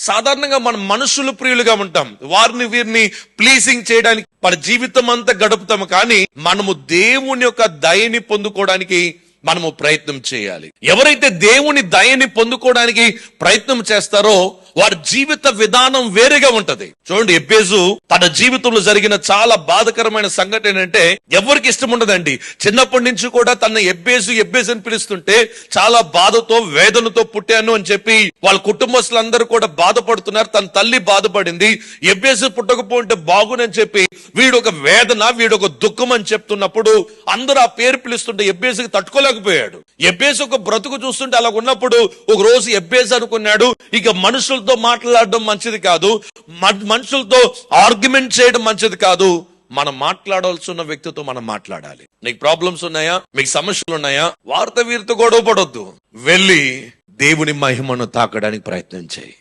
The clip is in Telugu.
సాధారణంగా మనం మనుషులు ప్రియులుగా ఉంటాం, వారిని వీరిని ప్లీజింగ్ చేయడానికి మన జీవితం అంతా గడుపుతాము. కానీ మనము దేవుని యొక్క దయని పొందుకోవడానికి మనము ప్రయత్నం చేయాలి. ఎవరైతే దేవుని దయని పొందుకోవడానికి ప్రయత్నం చేస్తారో వారి జీవిత విధానం వేరేగా ఉంటది. చూడండి, ఎబ్బేజు తన జీవితంలో జరిగిన చాలా బాధకరమైన సంఘటన ఏంటంటే, ఎవరికి ఇష్టం ఉండదండి. చిన్నప్పటి నుంచి కూడా తన ఎబ్బేజు అని పిలుస్తుంటే చాలా బాధతో వేదనతో పుట్టాను అని చెప్పి వాళ్ళ కుటుంబస్తులందరూ కూడా బాధపడుతున్నారు. తన తల్లి బాధపడింది. ఎబ్బేజు పుట్టకపోతే బాగునని చెప్పి వీడు ఒక వేదన, వీడు ఒక దుఃఖం అని చెప్తున్నప్పుడు అందరూ ఆ పేరు పిలుస్తుంటే ఎబ్బేజుకి తట్టుకోలేకపోయాడు. ఎబ్బేజు ఒక బ్రతుకు చూస్తుంటే అలా ఉన్నప్పుడు ఒక రోజు ఎబ్బేజు అనుకున్నాడు, ఇక మనుషులతో మాట్లాడడం మంచిది కాదు, మనుషులతో ఆర్గ్యుమెంట్ చేయడం మంచిది కాదు, మనం మాట్లాడాల్సిన వ్యక్తితో మనం మాట్లాడాలి. నీకు ప్రాబ్లమ్స్ ఉన్నాయా, మీకు సమస్యలు ఉన్నాయా, వారితో వీరితో గొడవ పడొద్దు. వెళ్ళి దేవుని మహిమను తాకడానికి ప్రయత్నం చేయి.